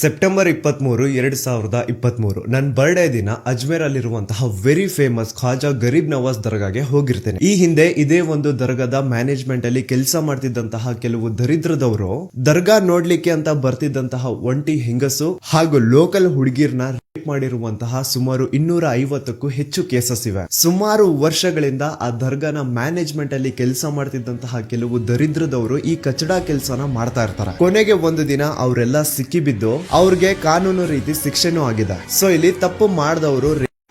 September 23, 2023 ನನ್ನ birthday ದಿನ ಅಜ್ಮೇರ್ ಅಲ್ಲಿರುವಂತಹ ವೆರಿ ಫೇಮಸ್ ಖ್ವಾಜಾ ಗರೀಬ್ ನವಾಜ್ ದರ್ಗಾಗೆ ಹೋಗಿರ್ತೇನೆ. ಈ ಹಿಂದೆ ಇದೇ ಒಂದು ದರ್ಗಾದ ಮ್ಯಾನೇಜ್ಮೆಂಟ್ ಅಲ್ಲಿ ಕೆಲಸ ಮಾಡ್ತಿದ್ದಂತಹ ಕೆಲವು ದರಿದ್ರದವರು ದರ್ಗಾ ನೋಡ್ಲಿಕ್ಕೆ ಅಂತ ಬರ್ತಿದ್ದಂತಹ ಒಂಟಿ ಹೆಂಗಸು ಹಾಗೂ ಲೋಕಲ್ ಹುಡುಗಿರ್ನ ರೇಪ್ ಮಾಡಿರುವಂತಹ ಸುಮಾರು 250ಕ್ಕೂ ಹೆಚ್ಚು ಕೇಸಸ್ ಇವೆ. ಸುಮಾರು ವರ್ಷಗಳಿಂದ ಆ ದರ್ಗಾನ ಮ್ಯಾನೇಜ್ಮೆಂಟ್ ಅಲ್ಲಿ ಕೆಲಸ ಮಾಡ್ತಿದ್ದಂತಹ ಕೆಲವು ದರಿದ್ರದವರು ಈ ಕಚಡಾ ಕೆಲಸನ ಮಾಡ್ತಾ ಇರ್ತಾರೆ. ಕೊನೆಗೆ ಒಂದು ದಿನ ಅವರೆಲ್ಲ ಸಿಕ್ಕಿಬಿದ್ದು ಅವ್ರಿಗೆ ಕಾನೂನು ರೀತಿ ಶಿಕ್ಷೆನೂ ಆಗಿದೆ. ಸೊ ಇಲ್ಲಿ ತಪ್ಪು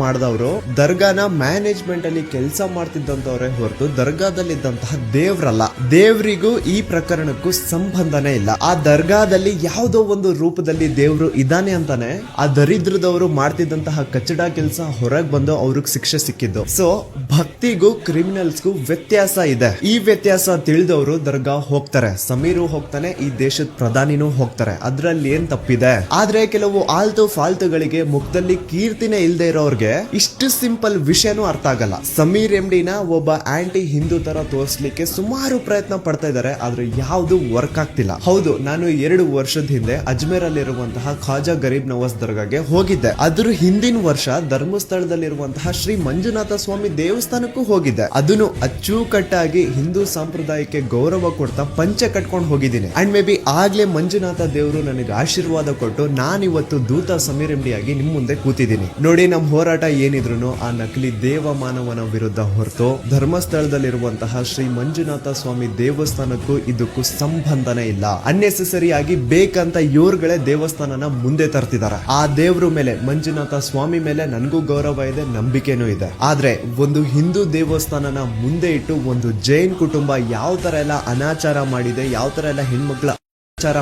ಮಾಡಿದವರು ದರ್ಗಾನ ಮ್ಯಾನೇಜ್ಮೆಂಟ್ ಅಲ್ಲಿ ಕೆಲಸ ಮಾಡ್ತಿದ್ದಂತವ್ರೆ ಹೊರತು ದರ್ಗಾದಲ್ಲಿದ್ದಂತಹ ದೇವ್ರಲ್ಲ. ದೇವ್ರಿಗೂ ಈ ಪ್ರಕರಣಕ್ಕೂ ಸಂಬಂಧನೇ ಇಲ್ಲ. ಆ ದರ್ಗಾದಲ್ಲಿ ಯಾವುದೋ ಒಂದು ರೂಪದಲ್ಲಿ ದೇವ್ರು ಇದಾನೆ ಅಂತಾನೆ ಆ ದರಿದ್ರದವರು ಮಾಡ್ತಿದ್ದಂತಹ ಕಚಡಾ ಕೆಲಸ ಹೊರಗೆ ಬಂದು ಅವ್ರಿಗೆ ಶಿಕ್ಷೆ ಸಿಕ್ಕಿದ್ದು. ಸೊ ಭಕ್ತಿಗೂ ಕ್ರಿಮಿನಲ್ಸ್ಗೂ ವ್ಯತ್ಯಾಸ ಇದೆ. ಈ ವ್ಯತ್ಯಾಸ ತಿಳಿದವರು ದರ್ಗಾ ಹೋಗ್ತಾರೆ. ಸಮೀರು ಹೋಗ್ತಾನೆ, ಈ ದೇಶದ ಪ್ರಧಾನಿನೂ ಹೋಗ್ತಾರೆ. ಅದ್ರಲ್ಲಿ ಏನ್ ತಪ್ಪಿದೆ? ಆದ್ರೆ ಕೆಲವು ಆಲ್ತು ಫಾಲ್ತುಗಳಿಗೆ ಮುಖದಲ್ಲಿ ಕೀರ್ತಿನೇ ಇಲ್ದೇ ಇರೋರ್ಗೆ ಇಷ್ಟು ಸಿಂಪಲ್ ವಿಷಯನೂ ಅರ್ಥ ಆಗಲ್ಲ. ಸಮೀರ್ ಎಂಡಿನ ಒಬ್ಬ ಆಂಟಿ ಹಿಂದೂ ತರ ತೋರಿಸ್ಲಿಕ್ಕೆ ಸುಮಾರು ಪ್ರಯತ್ನ ಪಡ್ತಾ ಇದ್ದಾರೆ, ಆದ್ರೆ ಯಾವ್ದು ವರ್ಕ್ ಆಗ್ತಿಲ್ಲ. ಹೌದು, ನಾನು 2 ವರ್ಷದ ಹಿಂದೆ ಅಜ್ಮೇರ್ ಅಲ್ಲಿರುವಂತಹ ಖ್ವಾಜಾ ಗರೀಬ್ ನವಾಜ್ ದರ್ಗಾಗೆ ಹೋಗಿದ್ದೆ. ಅದ್ರ ಹಿಂದಿನ ವರ್ಷ ಧರ್ಮಸ್ಥಳದಲ್ಲಿರುವಂತಹ ಶ್ರೀ ಮಂಜುನಾಥ ಸ್ವಾಮಿ ದೇವಸ್ಥಾನಕ್ಕೂ ಹೋಗಿದ್ದೆ. ಅದನ್ನು ಅಚ್ಚುಕಟ್ಟಾಗಿ ಹಿಂದೂ ಸಂಪ್ರದಾಯಕ್ಕೆ ಗೌರವ ಕೊಡ್ತಾ ಪಂಚೆ ಕಟ್ಕೊಂಡು ಹೋಗಿದ್ದೀನಿ. ಅಂಡ್ ಮೇ ಬಿ ಆಗ್ಲೇ ಮಂಜುನಾಥ ದೇವರು ನನಗೆ ಆಶೀರ್ವಾದ ಕೊಟ್ಟು ನಾನಿವತ್ತು ದೂತ ಸಮೀರ್ ಎಂಡಿ ಆಗಿ ನಿಮ್ ಮುಂದೆ ಕೂತಿದ್ದೀನಿ. ನೋಡಿ, ನಮ್ ಹೋರಾಟ ಏನಿದ್ರು ಆ ನಕಲಿ ದೇವ ಮಾನವನ ವಿರುದ್ಧ ಹೊರತು ಧರ್ಮಸ್ಥಳದಲ್ಲಿರುವಂತಹ ಶ್ರೀ ಮಂಜುನಾಥ ಸ್ವಾಮಿ ದೇವಸ್ಥಾನಕ್ಕೂ ಇದಕ್ಕೂ ಸಂಬಂಧನೇ ಇಲ್ಲ. ಅನ್ನೆಸೆಸರಿ ಆಗಿ ಬೇಕಂತ ಇವ್ರುಗಳೇ ದೇವಸ್ಥಾನನ ಮುಂದೆ ತರ್ತಿದ್ದಾರೆ. ಆ ದೇವ್ರ ಮೇಲೆ, ಮಂಜುನಾಥ ಸ್ವಾಮಿ ಮೇಲೆ ನನಗೂ ಗೌರವ ಇದೆ, ನಂಬಿಕೆನೂ ಇದೆ. ಆದ್ರೆ ಒಂದು ಹಿಂದೂ ದೇವಸ್ಥಾನನ ಮುಂದೆ ಇಟ್ಟು ಒಂದು ಜೈನ್ ಕುಟುಂಬ ಯಾವ ತರ ಎಲ್ಲ ಅನಾಚಾರ ಮಾಡಿದೆ, ಯಾವ ತರ ಎಲ್ಲ ಹೆಣ್ಮಕ್ಳ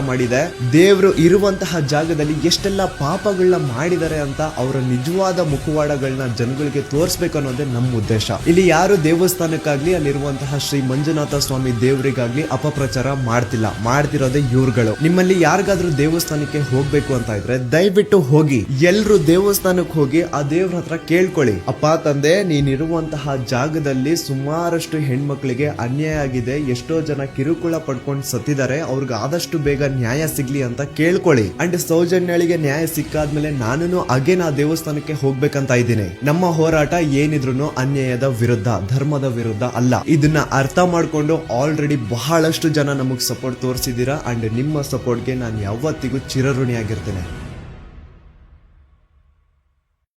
ಮಾಡಿದೆ, ದೇವರು ಇರುವಂತಹ ಜಾಗದಲ್ಲಿ ಎಷ್ಟೆಲ್ಲ ಪಾಪಗಳನ್ನ ಮಾಡಿದ್ದಾರೆ ಅಂತ ಅವರ ನಿಜವಾದ ಮುಖವಾಡಗಳನ್ನ ಜನಗಳಿಗೆ ತೋರಿಸ್ಬೇಕು ಅನ್ನೋದೇ ನಮ್ಮ ಉದ್ದೇಶ. ಇಲ್ಲಿ ಯಾರು ದೇವಸ್ಥಾನಕ್ಕಾಗ್ಲಿ ಅಲ್ಲಿರುವಂತಹ ಶ್ರೀ ಮಂಜುನಾಥ ಸ್ವಾಮಿ ದೇವರಿಗಾಗ್ಲಿ ಅಪಪ್ರಚಾರ ಮಾಡ್ತಿರೋದೇ ಇವ್ರುಗಳು. ನಿಮ್ಮಲ್ಲಿ ಯಾರಿಗಾದ್ರೂ ದೇವಸ್ಥಾನಕ್ಕೆ ಹೋಗ್ಬೇಕು ಅಂತ ಇದ್ರೆ ದಯವಿಟ್ಟು ಹೋಗಿ, ಎಲ್ರು ದೇವಸ್ಥಾನಕ್ಕೆ ಹೋಗಿ ಆ ದೇವ್ರ ಹತ್ರ ಕೇಳ್ಕೊಳ್ಳಿ, ಅಪ್ಪ ತಂದೆ ನೀನಿರುವಂತಹ ಜಾಗದಲ್ಲಿ ಸುಮಾರಷ್ಟು ಹೆಣ್ಮಕ್ಳಿಗೆ ಅನ್ಯಾಯ ಆಗಿದೆ, ಎಷ್ಟೋ ಜನ ಕಿರುಕುಳ ಪಡ್ಕೊಂಡು ಸತ್ತಿದ್ದಾರೆ, ಅವ್ರಿಗೆ ಆದಷ್ಟು ಬೇಗ ನ್ಯಾಯ ಸಿಗ್ಲಿ ಅಂತ ಕೇಳ್ಕೊಳ್ಳಿ. ಅಂಡ್ ಸೌಜನ್ಯಳಿಗೆ ನ್ಯಾಯ ಸಿಕ್ಕಾದ್ಮೇಲೆ ನಾನು ಅಗೇನ್ ಆ ದೇವಸ್ಥಾನಕ್ಕೆ ಹೋಗ್ಬೇಕಂತ ಇದ್ದೀನಿ. ನಮ್ಮ ಹೋರಾಟ ಏನಿದ್ರು ಅನ್ಯಾಯದ ವಿರುದ್ಧ, ಧರ್ಮದ ವಿರುದ್ಧ ಅಲ್ಲ. ಇದನ್ನ ಅರ್ಥ ಮಾಡ್ಕೊಂಡು ಆಲ್ರೆಡಿ ಬಹಳಷ್ಟು ಜನ ನಮಗ್ ಸಪೋರ್ಟ್ ತೋರಿಸಿದೀರಾ. ಅಂಡ್ ನಿಮ್ಮ ಸಪೋರ್ಟ್ಗೆ ನಾನು ಯಾವತ್ತಿಗೂ ಚಿರಋಣಿಯಾಗಿರ್ತೇನೆ.